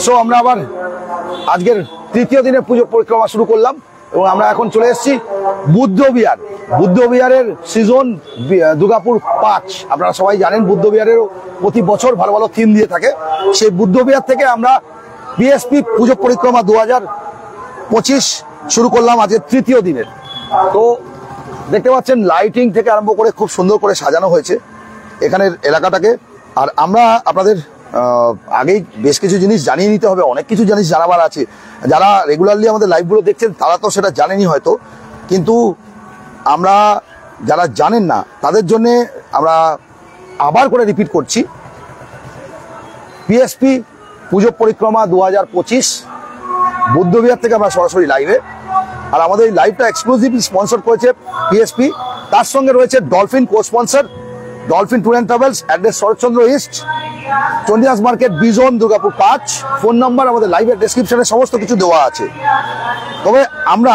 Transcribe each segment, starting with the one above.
So আমরা আবার আজকের তৃতীয় দিনের পুজো পরিক্রমা শুরু করলাম এবং আমরা এখন চলে এসেছি বুদ্ধ বিহারের সিজন দুর্গাপুর 5। আপনারা সবাই জানেন বুদ্ধ বিহারের প্রতি বছর ভালো ভালো থিম দিয়ে থাকে। সেই বুদ্ধ বিহার থেকে আমরা পিএসপি পুজো পরিক্রমা 2025 শুরু করলাম আজকের তৃতীয় দিনের। তো দেখতে পাচ্ছেন লাইটিং থেকে আরম্ভ করে খুব সুন্দর করে সাজানো হয়েছে এখানের এলাকাটাকে। আর আমরা আপনাদের আগেই বেশ কিছু জিনিস জানিয়ে নিতে হবে, অনেক কিছু জিনিস জানাবার আছে। যারা রেগুলারলি আমাদের লাইভগুলো দেখছেন তারা তো সেটা জানেনই হয়তো, কিন্তু আমরা যারা জানেন না তাদের জন্য আমরা আবার করে রিপিট করছি। পিএসপি পুজো পরিক্রমা 2025 বুদ্ধবিহার থেকে আমরা সরাসরি লাইভে। আর আমাদের এই লাইভটা এক্সক্লুসিভলি স্পন্সর করেছে পিএসপি। তার সঙ্গে রয়েছে Dolphin co sponsor Dolphin tour and travels, address Saratchandra east, Chandidas market, Bijan, Durgapur 5। Phone number আমাদের লাইভের ডেসক্রিপশনে সমস্ত কিছু দেওয়া আছে। তবে আমরা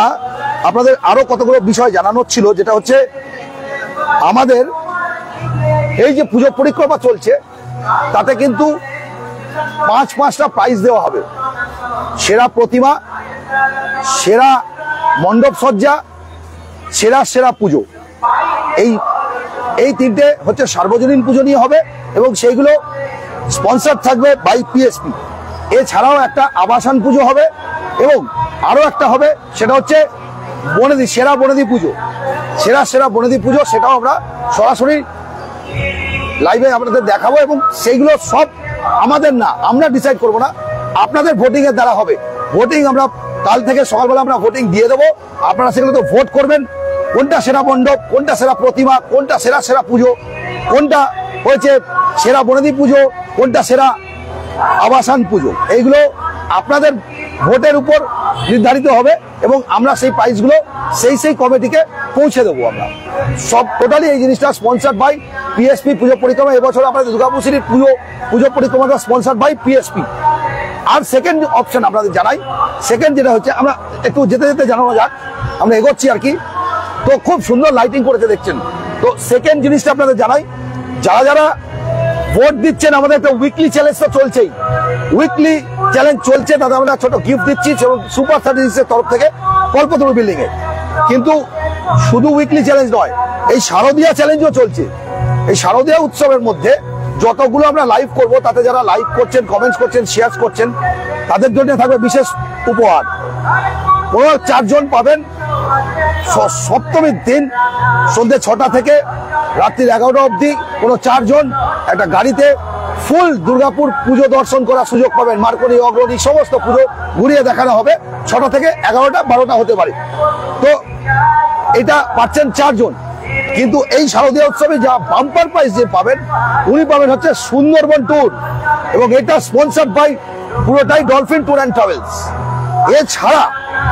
আপনাদের আরো কতগুলো বিষয় জানানোর ছিল, যেটা হচ্ছে আমাদের এই যে পুজো পরিক্রমা চলছে তাতে কিন্তু 5টা প্রাইজ দেওয়া হবে। সেরা প্রতিমা, সেরা মণ্ডপ সজ্জা, সেরা পুজো, এই তিনটে হচ্ছে সার্বজনীন পুজো নিয়ে হবে এবং সেইগুলো স্পন্সর থাকবে বাই পিএসপি। এছাড়াও একটা আবাসন পুজো হবে এবং আরো একটা হবে, সেটা হচ্ছে সেরা বনেদি পুজো, সেরা বনেদি পুজো। সেটাও আমরা সরাসরি লাইভে আপনাদের দেখাবো এবং সেইগুলো সব আমাদের না, আমরা ডিসাইড করবো না, আপনাদের ভোটিং এর দ্বারা হবে। ভোটিং আমরা কাল থেকে সকালবেলা আমরা ভোটিং দিয়ে দেবো। আপনারা সেগুলো তো ভোট করবেন, কোনটা সেরা মণ্ডপ, কোনটা সেরা প্রতিমা, কোনটা সেরা পুজো, কোনটা হয়েছে সেরা বনেদি পুজো, কোনটা সেরা আবাসন পুজো। এইগুলো আপনাদের ভোটের উপর নির্ধারিত হবে এবং আমরা সেই প্রাইজগুলো সেই কমিটিকে পৌঁছে দেবো। আমরা সব টোটালি এই জিনিসটা স্পন্সার্ড বাই পিএসপি পুজো পরিক্রমা। এবছর আমাদের দুর্গাপুর সিটির পুজো পরিক্রমাটা স্পন্সার্ড বাই পিএসপি। আর সেকেন্ড অপশন আপনাদের জানাই, সেকেন্ড যেটা হচ্ছে, আমরা একটু যেতে জানানো যাক, আমরা এগোচ্ছি আর কি। তো খুব সুন্দর লাইটিং করেছে দেখছেন। তো সেকেন্ড জিনিসটা আপনাদের জানাই, যারা ভোট দিচ্ছেন, আমাদের একটা উইকলি চ্যালেঞ্জ তো চলছেই, উইকলি চ্যালেঞ্জ চলছে, তাদের আমরা ছোট গিফট দিচ্ছি এবং সুপার 36 এর তরফ থেকে কল্পতরু বিল্ডিং এ। কিন্তু শুধু উইকলি চ্যালেঞ্জ নয়, এই শারদীয়া চ্যালেঞ্জও চলছে। এই শারদীয়া উৎসবের মধ্যে যতগুলো আমরা লাইভ করব, তাতে যারা লাইক করছেন, কমেন্টস করছেন, শেয়ার করছেন, তাদের জন্য থাকবে বিশেষ উপহার। কোনো 4 জন পাবেন সপ্তমীর দিন সন্ধ্যে 6টা থেকে রাত্রি 11টা অবধি কোনো 4 জন একটা গাড়িতে ফুল দুর্গাপুর পুজো দর্শন করার সুযোগ পাবেন। মার্কনি, অগ্রণী সমস্ত পুজো ঘুরিয়ে দেখানো হবে। 6টা থেকে 11টা 12টা হতে পারে। তো এটা পাচ্ছেন 4 জন। কিন্তু এই শারদীয়া উৎসবে যা বাম্পার প্রাইজ যে পাবেন, উনি পাবেন হচ্ছে সুন্দরবন ট্যুর এবং এটা স্পন্সর্ড বাই পুরোটাই ডলফিন ট্যুর অ্যান্ড ট্রাভেলস। এছাড়া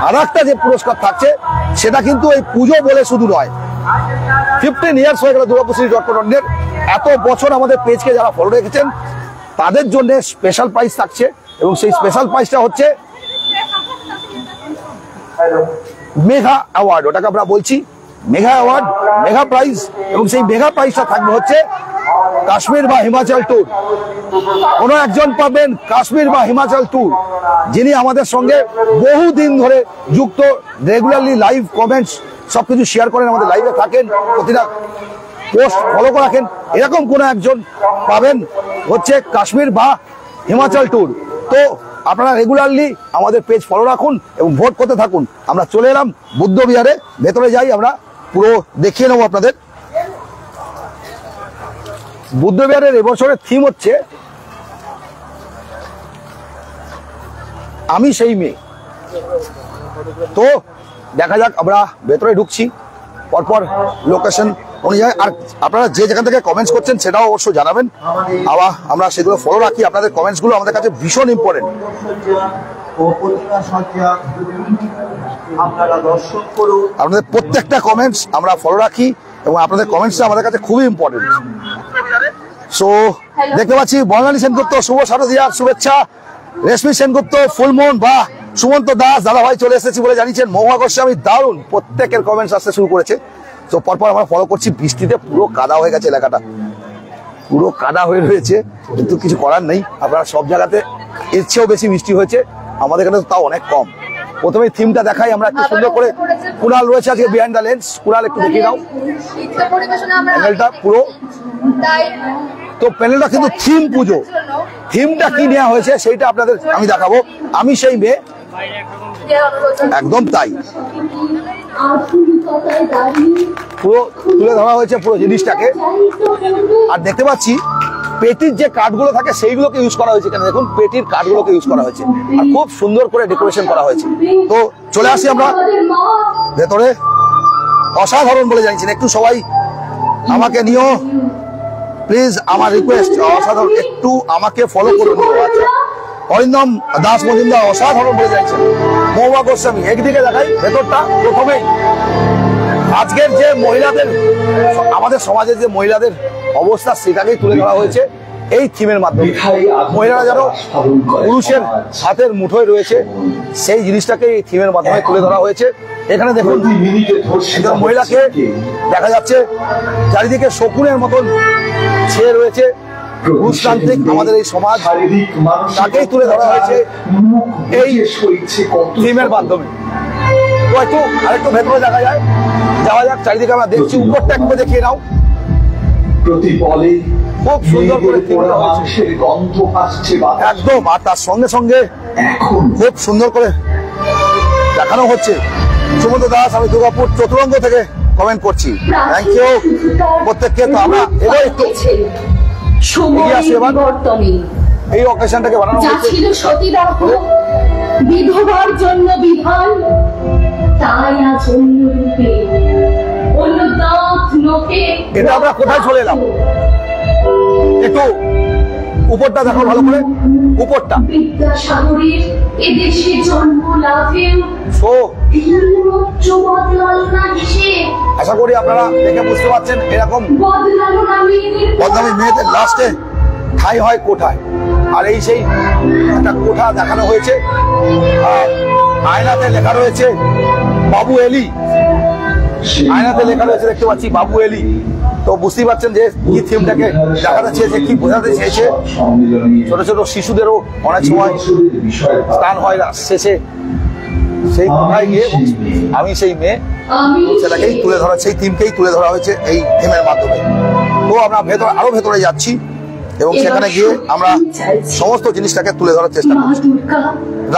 আর একটা যে পুরস্কার থাকছে, সেটা কিন্তু এই পুজো বলে শুধু নয়, 15 ইয়ার্স হয়ে গেল দুর্গাপুর সিটি ডটকমের। এত বছর আমাদের পেজকে যারা ফলো রেখেছেন তাদের জন্য স্পেশাল প্রাইজ থাকছে এবং সেই স্পেশাল প্রাইজটা হচ্ছে মেগা অ্যাওয়ার্ড। ওটাকে আমরা বলছি মেগা অ্যাওয়ার্ড, মেগা প্রাইজ। এবং সেই মেগা প্রাইজটা থাকবে হচ্ছে কাশ্মীর বা হিমাচল ট্যুর। কোনো একজন পাবেন কাশ্মীর বা হিমাচল ট্যুর, যিনি আমাদের সঙ্গে বহুদিন ধরে যুক্ত, রেগুলারলি লাইভ কমেন্টস সবকিছু শেয়ার করেন, আমাদের লাইভে থাকেন, প্রতিটা পোস্ট ফলো করে রাখেন। এরকম কোনো একজন পাবেন হচ্ছে কাশ্মীর বা হিমাচল ট্যুর। তো আপনারা রেগুলারলি আমাদের পেজ ফলো রাখুন এবং ভোট করতে থাকুন। আমরা চলে এলাম বুদ্ধ বিহারে, ভেতরে যাই, আমরা পুরো দেখিয়ে নেবো আপনাদের। বুদ্ধ বিহারের এবছরের থিম হচ্ছে আমি সেই মেয়ে। তো দেখা যাক, আমরা ভেতরে ঢুকছি, পরপর লোকেশন অনুযায়ী। আর আপনারা যে যেখান থেকে কমেন্টস করছেন সেটাও অবশ্যই জানাবেন, আবার আমরা সেগুলো ফলো রাখি। আপনাদের কমেন্টসগুলো আমাদের কাছে ভীষণ ইম্পর্টেন্ট। আপনাদের প্রত্যেকটা কমেন্টস আমরা ফলো রাখি এবং আপনাদের কমেন্টসটা আমাদের কাছে খুবই ইম্পর্টেন্ট। সো দেখতে পাচ্ছি বর্ণালী সেনগুপ্ত, শুভ শারদীয়ার শুভেচ্ছা। রেশমি সেনগুপ্ত, ফুলমোহন বা সুমন্ত দাস দাদাভাই চলে এসেছি বলে জানিয়েছেন। মহুয়া গোস্বামী, দারুণ, প্রত্যেকের কমেন্টস আসতে শুরু করেছে। তো পরপর আমরা ফলো করছি। বৃষ্টিতে পুরো কাদা হয়ে গেছে এলাকাটা। পুরো কাদা হয়ে রয়েছে, কিন্তু কিছু করার নেই। আপনারা সব জায়গাতে এর চেয়েও বেশি বৃষ্টি হয়েছে, আমাদের এখানে তাও অনেক কম। প্রথমে থিমটা দেখাই আমরা একটু সুন্দর করে। কুণাল রয়েছে আজকে বিহাইন্ড দ্য লেন্স। কুণাল একটু দেখিয়ে দাও প্যানেলটা পুরো। তো প্যানেলটা কিন্তু থিম পুজো, থিমটা কি নেওয়া হয়েছে সেইটা আপনাদের আমি দেখাবো। আমি সেই মেয়ে, একদম তাই, পুরো তুলে ধরা হয়েছে পুরো জিনিসটাকে। আর দেখতে পাচ্ছি পেটির যে কাঠগুলো থাকে সেইগুলোকে ইউজ করা হয়েছে। এখানে দেখুন পেটির কাঠগুলোকে ইউজ করা হয়েছে আর খুব সুন্দর করে ডেকোরেশন করা হয়েছে। তো চলে আসি আমরা ভেতরে। অসাধারণ বলে জানিয়েছেন, একটু সবাই আমাকে নিও প্লিজ, আমার রিকোয়েস্ট, অসাধারণ, একটু আমাকে ফলো করুন। অরিন্দম দাস মজুমদার অসাধারণ বলে জানিয়েছেন। মহুয়া গোস্বামী, একদিকে দেখাই ভেতরটা। প্রথমেই আজকের যে মহিলাদের, আমাদের সমাজের যে মহিলাদের অবস্থা সেটাকেই তুলে ধরা হয়েছে এই থিমের মাধ্যমে। মহিলারা যেন পুরুষের হাতের মুঠোয় রয়েছে সেই জিনিসটাকে এই থিমের মাধ্যমে তুলে ধরা হয়েছে। এখানে দেখুন একজন মহিলাকে দেখা যাচ্ছে, চারিদিকে শকুনের মতন ছেয়ে রয়েছে। পুরুষতান্ত্রিক আমাদের এই সমাজ, তাকেই তুলে ধরা হয়েছে এই থিমের মাধ্যমে। তো একটু আরেকটু ভেতরে দেখা যায়, যাওয়া যাক। চারিদিকে আমরা দেখছি, উপরটা একটু দেখিয়ে নাও। খুব সুন্দর করে একদম, আর তার সঙ্গে সঙ্গে খুব সুন্দর করে দেখানো হচ্ছে। সুমন্ত দাস, আমি দুর্গাপুর চতুরঙ্গ থেকে কমেন্ট করছি, থ্যাংক ইউ প্রত্যেককে। তো আমরা এবার একটু এই অকেশনটাকে বানানো হয়েছে বিধবার জন্য বিধান, তাই আজ অন্য রূপে অন্য দাঁত নোকে। এটা আমরা কোথায় চলে এলাম? একটু উপরটা দেখো ভালো করে, উপরটা। বিদ্যাসাগরের এদেশে জন্ম লাভে আশা করি আপনারা দেখে বুঝতে পারছেন এরকম বদনামী মেয়েদের লাস্টে ঠাঁই হয় কোঠায়। আর এই সেই একটা কোঠা দেখানো হয়েছে, আর আয়নাতে লেখা রয়েছে বাবু এলি। আয়নাতে লেখা রয়েছে দেখতে পাচ্ছি বাবু এলি। তো বুঝতেই পারছেন যে কি থিমটাকে দেখাতে চেয়েছে, কি বোঝাতে চেয়েছে। ছোট ছোট শিশুদেরও অনেক সময় স্থান হয় না শেষে, সেই কোথায় গিয়ে আমি সেই মেয়ে, সেটাকেই তুলে ধরা, সেই থিমকেই তুলে ধরা হয়েছে এই থিমের মাধ্যমে। তো আমরা ভেতরে আরো ভেতরে যাচ্ছি এবং সেখানে গিয়ে আমরা সমস্ত জিনিসটাকে তুলে ধরার চেষ্টা করছি।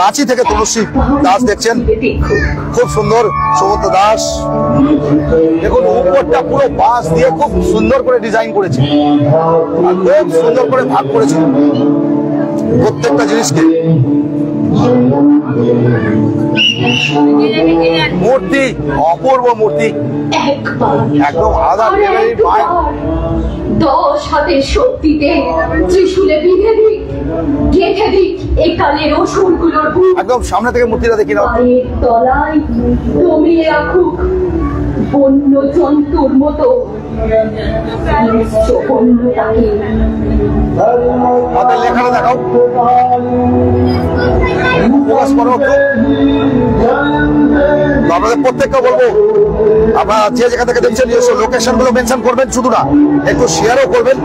রাঁচি থেকে তুলসী দাস দেখছেন, খুব সুন্দর। সুমন্ত দাস দেখুন উপরটা পুরো বাঁশ দিয়ে খুব সুন্দর করে ডিজাইন করেছে আর খুব সুন্দর করে ভাগ করেছে প্রত্যেকটা জিনিসকে। মূর্তি অপূর্ব মূর্তি, একদম আলাদা লেভেলের। 10 হাতের শক্তিতে ত্রিশূলে বিঁধে দিক, গেঁথে দিক একালের অসুরগুলোর বুক। একদম সামনে থেকে মূর্তিটা দেখি নাও। তলায় দমিয়ে রাখুক বন্য জন্তুর মতো হাতের লেখাটা দেখাও, আপনাদের প্রত্যেককে বলবো আপনারা যে যেখান থেকে দেখছেন লোকেশন গুলো মেনশন করবেন, শুধু না একটু শেয়ারও করবেন,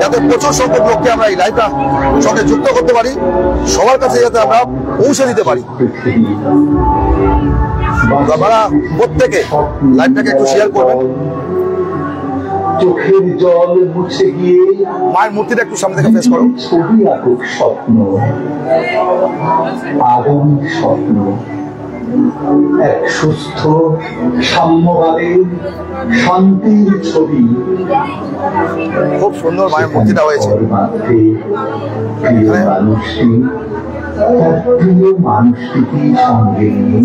যাতে প্রচুর সংখ্যক লোককে আমরা এই লাইভটা সঙ্গে যুক্ত করতে পারি, সবার কাছে যাতে আমরা পৌঁছে দিতে পারি। আপনারা প্রত্যেকে লাইভটাকে একটু শেয়ার করবেন। চোখের জল মুছে গিয়ে মায়ের মূর্তিটা একটু সামনে থেকে ফেস করো। ছবি আঁকুক স্বপ্ন, আগামী স্বপ্ন, এক সুস্থ সাম্যবাদের শান্তির ছবি। খুব সুন্দর মায়ের মূর্তিটা হয়েছে।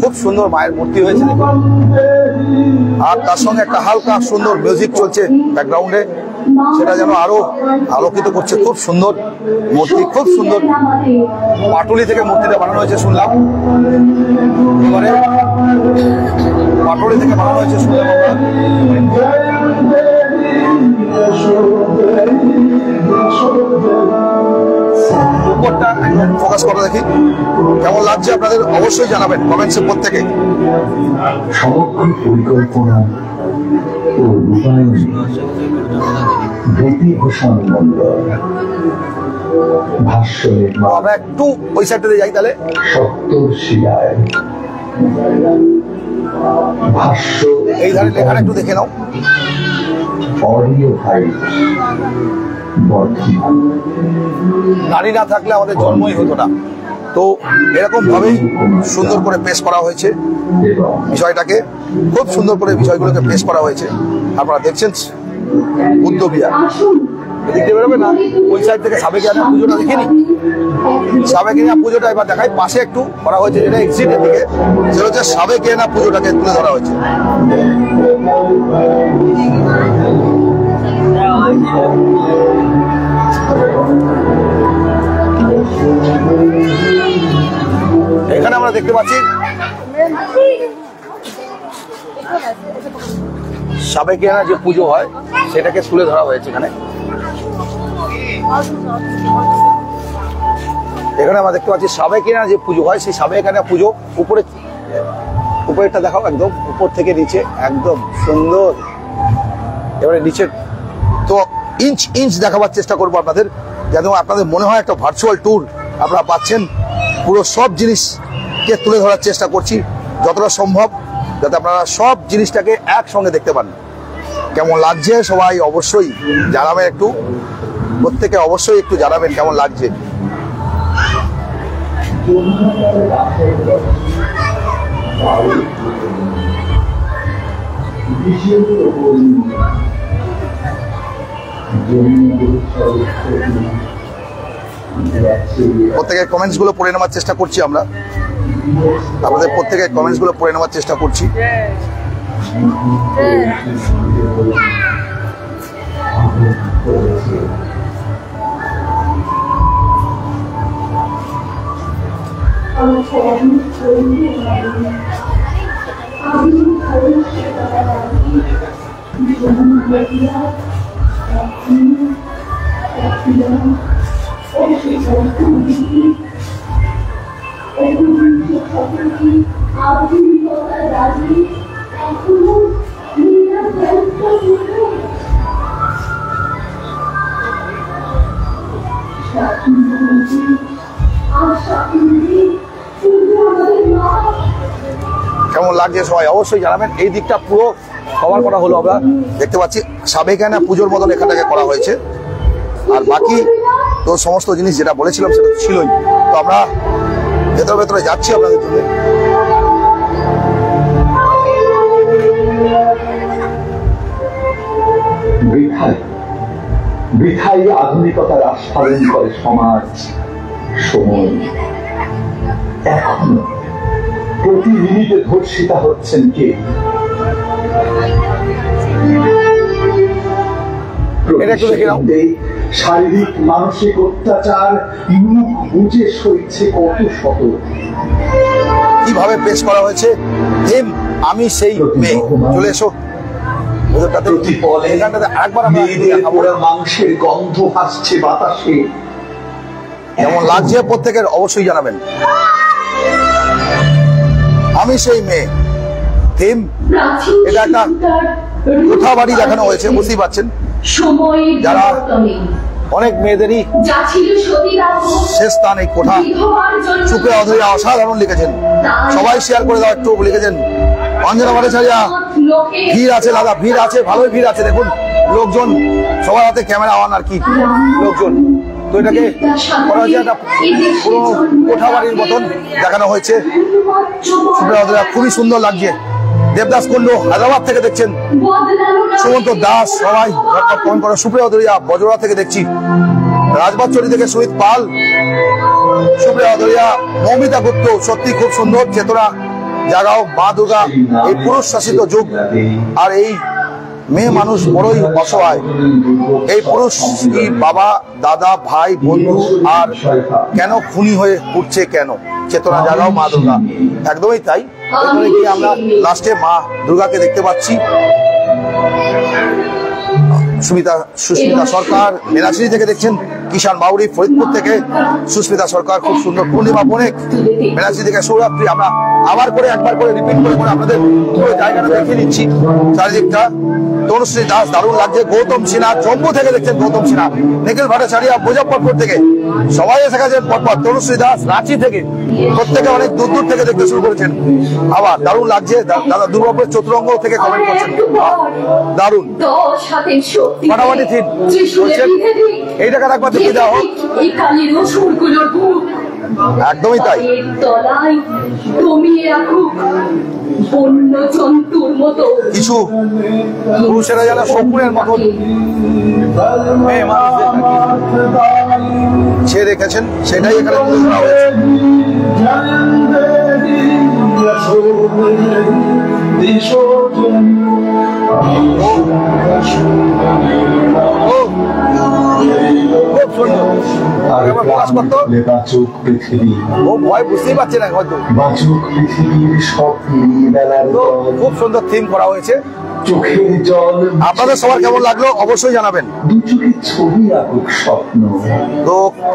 খুব সুন্দর মায়ের মূর্তি হয়েছে আর তার সঙ্গে একটা হালকা সুন্দর মিউজিক চলছে ব্যাকগ্রাউন্ডে, সেটা যেন আরো আলোকিত করছে। খুব সুন্দর মূর্তি, খুব সুন্দর। পাটুলি থেকে মূর্তিটা বানানো হয়েছে শুনলাম, এবারে পাটুলি থেকে বানানো হয়েছে শুনলাম উপরটা একদম ফোকাস করে দেখি কেমন লাগছে আপনাদের অবশ্যই জানাবেন কমেন্টসে প্রত্যেকে। সমগ্র পরিকল্পনা ও রূপায়ণ ভীতিভূষণ মন্ডল, ভাষ্য নির্মাণ আমরা একটু ওই সাইডটাতে যাই তাহলে। সপ্তর্ষি রায়, ভাষ্য এই ধারে লেখাটা একটু দেখে নাও। Audio file Bardhaman. নারী না থাকলে আমাদের জন্মই হতো না। তো এরকম ভাবেই সুন্দর করে পেশ করা হয়েছে এবং বিষয়টাকে, খুব সুন্দর করে বিষয়গুলোকে পেশ করা হয়েছে। আপনারা দেখছেন বুদ্ধ বিহার। আসুন দেখতে বেরোবে না ওই সাইড থেকে সাবেকিয়ানা পুজোটা দেখিনি। সাবেকিয়ানা পুজোটা এবার দেখাই, পাশে একটু করা হয়েছে যেটা এক্সিটের দিকে, সেটা হচ্ছে সাবেকিয়ানা পুজোটাকে তুলে ধরা হয়েছে। এখানে আমরা দেখতে পাচ্ছি সাবেকিয়ানা যে পুজো হয় সেটাকে তুলে ধরা হয়েছে এখানে। এখানে আমরা দেখতে পাচ্ছি সাবেকিয়ানা যে পুজো হয় সেই সাবেকিয়ানা পুজো উপরেরটা দেখাও, একদম উপর থেকে নিচে একদম সুন্দর। এবারে নিচে তো ইঞ্চ ইঞ্চ দেখাবার চেষ্টা করবো আপনাদের, যেন আপনাদের মনে হয় একটা ভার্চুয়াল ট্যুর আপনারা পাচ্ছেন। পুরো সব জিনিসকে তুলে ধরার চেষ্টা করছি যতটা সম্ভব, যাতে আপনারা সব জিনিসটাকে একসঙ্গে দেখতে পান। কেমন লাগছে সবাই অবশ্যই জানাবেন, একটু প্রত্যেকে অবশ্যই একটু জানাবেন কেমন লাগছে। প্রত্যেকের কমেন্টস গুলো পড়ে নেওয়ার চেষ্টা করছি আমরা, আপনাদের প্রত্যেকের কমেন্টস গুলো পড়ে নেওয়ার চেষ্টা করছি। কেমন লাগছে সবাই অবশ্যই জানাবেন। এই দিকটা পুরো কভার করা হলো, আমরা দেখতে পাচ্ছি সাবেকিয়ানা পুজোর মতন এখানটাকে করা হয়েছে। আর বাকি তো সমস্ত জিনিস যেটা বলেছিলাম সেটা তো ছিলই। তো আমরা ভেতরে ভেতরে যাচ্ছি আপনাদের জন্য। বৃথাই আধুনিকতার আস্ফালন করে সমাজ, সময়। এখন প্রতি মিনিটে ধর্ষিতা হচ্ছেন কে? শারীরিক মানসিক অত্যাচার মুখ বুঝে সইছে কত শত। কিভাবে পেশ করা হয়েছে আমি সেই মেয়ে। চলে এসো মাংসের গন্ধ ভাসছে বাতাসে। কেমন লাগছে প্রত্যেকের অবশ্যই জানাবেন। আমি সেই মেয়ে থিম, এটা একটা কোঠা বাড়ি দেখানো হয়েছে, বুঝতেই পারছেন। যারা অনেক মেয়েদেরই শেষ স্থান এই কোঠা। চুপে অধৈর্য অসাধারণ লিখেছেন, সবাই শেয়ার করে দাও একটু। লিখেছেন অঞ্জনা ভট্টাচার্য, ভিড় আছে দাদা, ভিড় আছে, ভালোই ভিড় আছে। দেখুন লোকজন, সবার হাতে ক্যামেরা অন আর কি লোকজন। তো এটাকে করা হয়েছে একটা পুরো কোঠা বাড়ির মতন দেখানো হয়েছে। খুবই সুন্দর লাগছে। দেবদাস কুন্ডু হায়দ্রাবাদ থেকে দেখছেন, সুমন্ত দাস সবাই কমেন্ট করে। সুপ্রিয়া দরিয়া বজরা থেকে দেখছি, রাজবাড়চড়ি থেকে সুমিত পাল, সুপ্রিয়া দরিয়া, মৌমিতা গুপ্ত। সত্যি খুব সুন্দর। চেতনা জাগাও মা দুর্গা, এই পুরুষ শাসিত যুগ আর এই মেয়ে মানুষ বড়ই অসহায়। এই পুরুষ কি বাবা, দাদা, ভাই, বন্ধু, আর কেন খুনি হয়ে উঠছে কেন? চেতনা জাগাও মা দুর্গা, একদমই তাই। এখানে গিয়ে আমরা লাস্টে মা দুর্গাকে দেখতে পাচ্ছি। সুস্মিতা সরকার মেনাশ্রী থেকে দেখছেন, কিষান বাউরি ফরিদপুর থেকে, সুস্মিতা সরকার খুব সুন্দর, পূর্ণিমা বণিক ব্যানার্জি থেকে সৌরাত্রী। আমরা আবার করে একবার করে রিপিট করে করে আপনাদের পুরো জায়গাটা দেখিয়ে দিচ্ছি চারিদিকটা। তনুশ্রী দাস দারুণ লাগছে, গৌতম সিনহা জম্মু থেকে দেখছেন, গৌতম সিনহা, নিখিল ভট্টাচার্য মুজফ্ফরপুর থেকে, সবাই এসে গেছেন পরপর। তনুশ্রী দাস রাঁচি থেকে, প্রত্যেকে অনেক দূর দূর থেকে দেখতে শুরু করেছেন। আবার দারুণ লাগছে, দাদা দুর্গাপুরের চতুরঙ্গ থেকে কমেন্ট করছেন, দারুণ ফাটাফাটি থিম বলছেন। এই টাকা একবার দেখে দেওয়া হোক, একদমই তাই। কিছু পুরুষেরা যারা শকুনের মতন সে রেখেছেন, সেটাই এখানে তুলে ধরা হয়েছে। বুঝতেই পারছে না হয়তো, খুব সুন্দর থিম করা হয়েছে। আপনাদের সবার কেমন লাগলো অবশ্যই জানাবেন। তো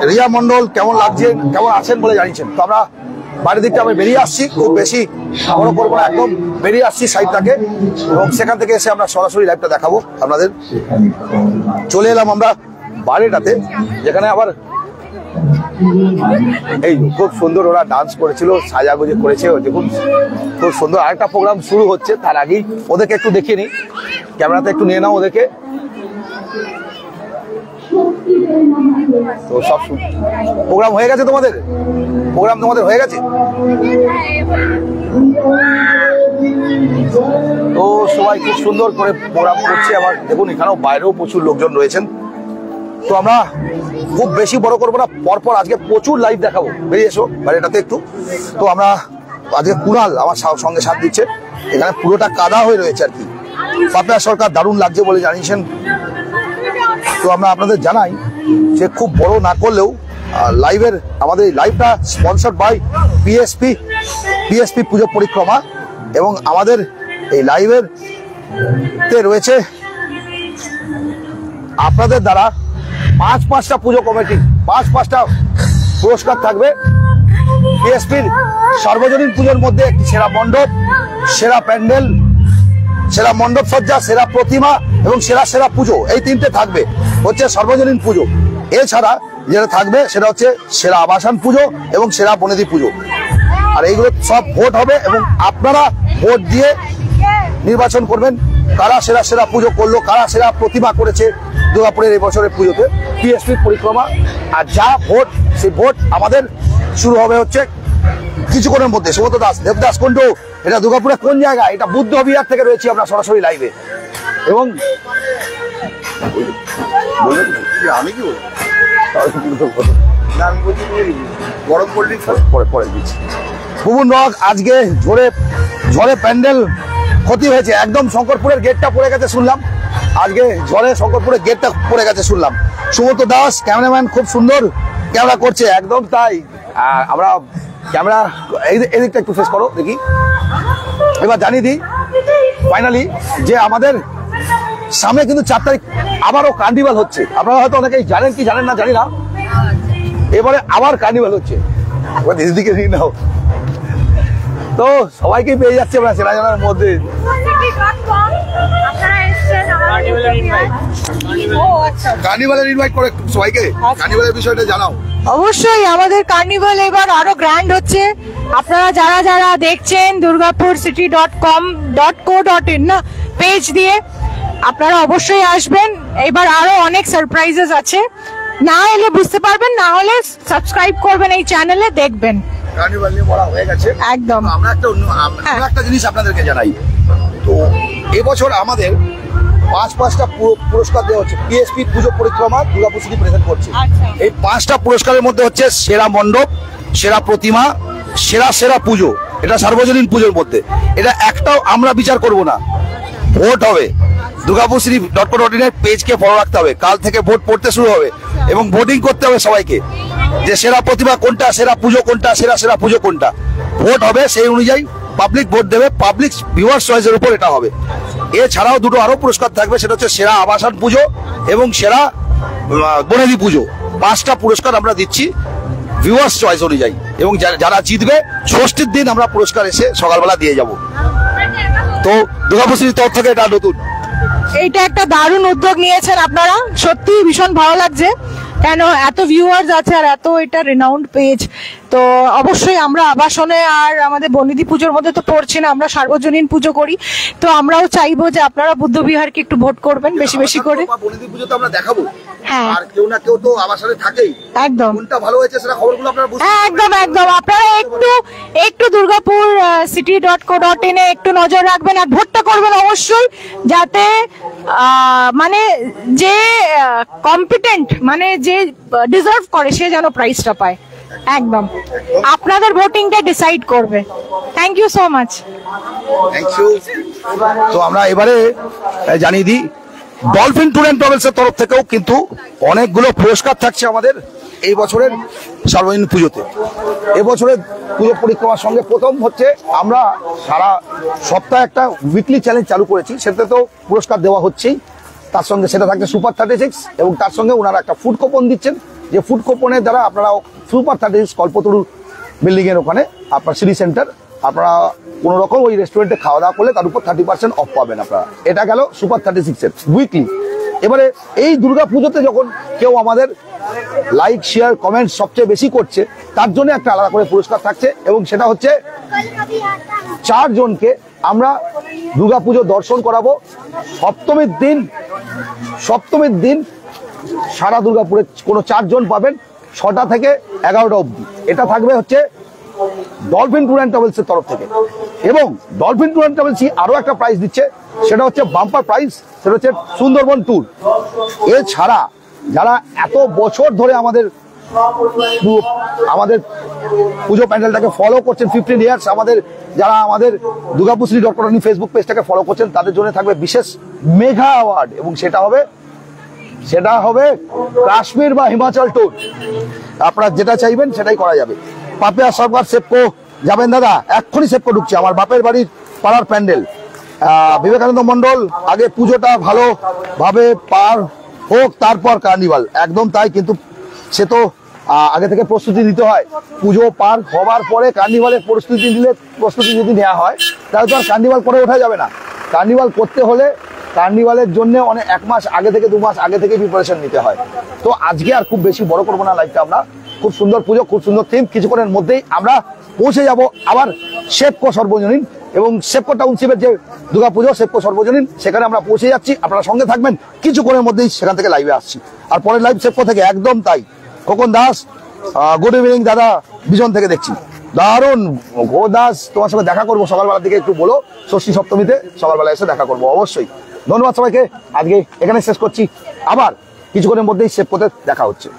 রিয়া মন্ডল কেমন লাগছে, কেমন আছেন বলে জানিয়েছেন। তো আমরা বাড়ির দিকটা আমি বেরিয়ে আসছি, খুব বেশি বড় করবো না, একদম বেরিয়ে আসছি সাইডটাকে, এবং সেখান থেকে এসে আমরা সরাসরি লাইভটা দেখাবো আপনাদের। চলে এলাম আমরা বাড়িটাতে, যেখানে আবার এই খুব সুন্দর ওরা ডান্স করেছিল, সাজাগুজি করেছে, দেখুন খুব সুন্দর। আরেকটা প্রোগ্রাম শুরু হচ্ছে, তার আগেই ওদেরকে একটু দেখিয়ে নিই, ক্যামেরাতে একটু নিয়ে নাও ওদেরকে। তো সব প্রোগ্রাম হয়ে গেছে তোমাদের, প্রোগ্রাম তোমাদের হয়ে গেছে। তো সবাই খুব সুন্দর করে প্রোগ্রাম করছে। আবার দেখুন এখানেও বাইরেও প্রচুর লোকজন রয়েছেন। তো আমরা খুব বেশি বড় করবো না, পরপর আজকে প্রচুর লাইভ দেখাবো, বেরিয়ে এসো বাড়িটাতে একটু। তো আমরা আজকে কুণাল আমার সঙ্গে সাথ দিচ্ছে, এখানে পুরোটা কাদা হয়ে রয়েছে আর কি। পাপিয়া সরকার দারুণ লাগছে বলে জানিয়েছেন। তো আমরা আপনাদের জানাই যে খুব বড় না করলেও লাইভের আমাদের এই লাইভটা স্পন্সর্ড বাই পিএসপি পুজো পরিক্রমা, এবং আমাদের এই লাইভের তে রয়েছে আপনাদের দ্বারা পাঁচটা পুজো কমিটি, পাঁচটা পুরস্কার থাকবে। পিএসপির সর্বজনীন পুজোর মধ্যে একটি সেরা মণ্ডপ, সেরা প্যান্ডেল, সেরা মণ্ডপ সজ্জা, সেরা প্রতিমা এবং সেরা পুজো, এই তিনটে থাকবে হচ্ছে সর্বজনীন পুজো। এছাড়া যেটা থাকবে সেটা হচ্ছে সেরা আবাসন পুজো এবং সেরা বনেদি পুজো। আর এইগুলো সব ভোট হবে, এবং আপনারা ভোট দিয়ে নির্বাচন করবেন কারা সেরা পুজো করলো, কারা সেরা প্রতিমা করেছে দুর্গাপুরের এই বছরের পুজোতে পিএসপি পরিক্রমা। আর যা ভোট, সেই ভোট আমাদের শুরু হবে হচ্ছে কিছুক্ষণের মধ্যে। সুব্রত দাস, দেবদাস কুণ্ডু, এটা দুর্গাপুরে কোন জায়গা, এটা বুদ্ধ বিহার থেকে রয়েছি আমরা সরাসরি লাইভে। এবং আমি কি গরম পড়লি পরে দিচ্ছি। ভুবন রক, আজকে ঝড়ে প্যান্ডেল ক্ষতি হয়েছে, একদম শঙ্করপুরের গেটটা পড়ে গেছে শুনলাম, আজকে ঝড়ে শঙ্করপুরের গেটটা পড়ে গেছে শুনলাম। সুব্রত দাস ক্যামেরাম্যান খুব সুন্দর ক্যামেরা করছে, একদম তাই। আমরা ক্যামেরা এদিকটা একটু ফেস করো দেখি। এবার জানিয়ে দিই ফাইনালি যে আমাদের সামনে কিন্তু 4 তারিখ আবারও কার্নিভাল হচ্ছে। আপনারা হয়তো অনেকেই জানেন কি জানেন না জানি না, এবারে আবার কার্নিভাল হচ্ছে। দিকে নিয়ে নাও, তো সবাইকে পেয়ে যাচ্ছে আমরা চেনা জানার মধ্যে। কার্নিভালের ইনভাইট করে সবাইকে, কার্নিভালের বিষয়টা জানাও। অবশ্যই আমাদের কার্নিভাল এবার আরো গ্র্যান্ড হচ্ছে। আপনারা যারা দেখছেন durgapurcity.com.co.in না পেজ দিয়ে, আপনারা অবশ্যই আসবেন। এবার আরো অনেক সারপ্রাইজেস আছে, না এলে বুঝতে পারবেন, না হলে সাবস্ক্রাইব করবেন এই চ্যানেলে, দেখবেন। কার্নিভাল নিয়ে বলা হয়ে গেছে একদম। আমরা একটা জিনিস আপনাদেরকে জানাই, তো এবছর আমাদের পাঁচটা পুরস্কার দেওয়া হচ্ছে। পিএসপি পুজো পরিক্রমা দুর্গাপুর সিটি প্রেজেন্ট করছে। এই 5টা পুরস্কারের মধ্যে হচ্ছে সেরা মণ্ডপ, সেরা প্রতিমা, সেরা পুজো, এটা সার্বজনীন পুজোর মধ্যে। এটা একটাও আমরা বিচার করব না, ভোট হবে। durgapurcity.com.in এর পেজকে ফলো রাখতে হবে, কাল থেকে ভোট পড়তে শুরু হবে এবং ভোটিং করতে হবে সবাইকে, যে সেরা প্রতিমা কোনটা, সেরা পুজো কোনটা, সেরা পুজো কোনটা। ভোট হবে, সেই অনুযায়ী পাবলিক ভোট দেবে, পাবলিক ভিউয়ার চয়েসের উপর এটা হবে। এছাড়াও দুটো আরো পুরস্কার থাকবে, সেটা হচ্ছে সেরা আবাসন পুজো এবং সেরা বনেদি পুজো। 5টা পুরস্কার আমরা দিচ্ছি ভিউয়ার্স চয়েস অনুযায়ী, এবং যারা জিতবে ষষ্ঠীর দিন আমরা পুরস্কার এসে সকালবেলা দিয়ে যাব। তো দুর্গাপুজোর তরফ থেকে এটা নতুন, এইটা একটা দারুণ উদ্যোগ নিয়েছেন আপনারা, সত্যি ভীষণ ভালো লাগছে। কেন এত ভিউয়ার্স আছে আর এত এটা রেনাউন্ড পেজ, তো অবশ্যই আমরা আবাসনে আর আমাদের বনিদি পুজোর মধ্যে তো পড়ছি না, আমরা সার্বজনীন পুজো করি, তো আমরাও চাইবো যে আপনারা বুদ্ধবিহারকে একটু ভোট করবেন বেশি বেশি করে। বনিদি পুজো তো আমরা দেখাবো, হ্যাঁ। আর কেউ না কেউ তো আবাসনে থাকেই, একদম কোনটা ভালো হয়েছে সেটা খবরগুলো আপনারা বুঝতে একদম একদম আপনারা একটু দুর্গাপুর city.co.in এ একটু নজর রাখবেন আর ভোটটা করবেন অবশ্যই, যাতে মানে যে কম্পিটেন্ট মানে যে ডিজার্ভ করে সে যেন প্রাইজটা পায়। একদম আপনাদের ভোটিংটা ডিসাইড করবে। Thank you so much. Thank you. তো আমরা এবারে জানিয়ে দিই ডলফিন ট্যুর অ্যান্ড ট্রাভেলস এর তরফ থেকেও কিন্তু অনেকগুলো পুরস্কার থাকছে আমাদের এই বছরের সার্বজনীন পুজোতে। এবছরের পুজো পরিক্রমার সঙ্গে প্রথম হচ্ছে আমরা সারা সপ্তাহে একটা উইকলি চ্যালেঞ্জ চালু করেছি, সেটাতে তো পুরস্কার দেওয়া হচ্ছেই, তার সঙ্গে সেটা থাকছে সুপার 36, এবং তার সঙ্গে ওনারা একটা ফুড কুপন দিচ্ছেন, যে ফুড কুপনের দ্বারা আপনারা সুপার 36 কল্পতরু বিল্ডিং এর ওখানে আপনার সিটি সেন্টার আপনারা কোন রকম ওই রেস্টুরেন্টে খাওয়া দাওয়া করলে তার উপর 30% অফ পাবেন আপনারা। এটা গেল সুপার 36 এর উইকলি। এবারে এই দুর্গা পুজোতে যখন কেউ আমাদের লাইক শেয়ার কমেন্ট সবচেয়ে বেশি করছে, তার জন্য একটা আলাদা করে পুরস্কার থাকছে, এবং সেটা হচ্ছে 4 জনকে আমরা দুর্গাপুজো দর্শন করাবো সপ্তমীর দিন সারা দুর্গাপুরে কোনো 4 জন পাবেন 6টা থেকে 11টা অবধি। এটা থাকবে হচ্ছে ডলফিন ট্যুর অ্যান্ড ট্রাভেলস এর তরফ থেকে, এবং ডলফিন ট্যুর অ্যান্ড ট্রাভেলস আরো একটা প্রাইজ দিচ্ছে, সেটা হচ্ছে বাম্পার প্রাইজ, সেটা হচ্ছে সুন্দরবন ট্যুর। এছাড়া যারা এত বছর ধরে আমাদের পুজো প্যান্ডেলটাকে ফলো করছেন 15 ইয়ার্স, যারা আমাদের দুর্গাপুর city.co.in ফেসবুক পেজটাকে ফলো করছেন, তাদের জন্য থাকবে বিশেষ মেঘা অ্যাওয়ার্ড, এবং সেটা হবে কাশ্মীর বা হিমাচল ট্যুর। আপনারা যেটা চাইবেন সেটাই করা যাবে। পাপিয়া সরকার সেপকো যাবেন দাদা, এক্ষুনি সেপকো ঢুকছে, আমার বাপের বাড়ির পাড়ার প্যান্ডেল। বিবেকানন্দ মন্ডল, আগে পুজোটা ভালোভাবে পার হোক তারপর কার্নিভাল, একদম তাই, কিন্তু সে তো আগে থেকে প্রস্তুতি নিতে হয়। পুজো পার হবার পরে কার্নিভালের প্রস্তুতি যদি নেওয়া হয়, তাহলে তো আর কার্নিভাল করে ওঠা যাবে না। কার্নিভাল করতে হলে কার্নিভালের জন্য অনেক 1 মাস আগে থেকে 2 মাস আগে থেকে প্রিপারেশন নিতে হয়। তো আজকে আর খুব বেশি বড় করবো না লাইভটা, আমরা খুব সুন্দর পুজো, খুব সুন্দর থিম, কিছুক্ষণের মধ্যেই আমরা পৌঁছে যাব আবার সেপকো সর্বজনীন, এবং সেপকো টাউনশিপের যে দুর্গাপুজো সেপকো সর্বজনীন, সেখানে আমরা পৌঁছে যাচ্ছি। আপনারা সঙ্গে থাকবেন, কিছুক্ষণের মধ্যেই সেখান থেকে লাইভে আসছি। আর পরের লাইভ সেপকো থেকে, একদম তাই। খোকন দাস, গুড ইভিনিং দাদা, বিজন থেকে দেখছি, দারুণ। গো দাস, তোমার সঙ্গে দেখা করবো সকালবেলার দিকে, একটু বলো, ষষ্ঠী সপ্তমীতে সকালবেলা এসে দেখা করবো অবশ্যই। ধন্যবাদ সবাইকে, আজকে এখানে শেষ করছি, আবার কিছুক্ষণের মধ্যেই সেপকোতে দেখা হচ্ছে।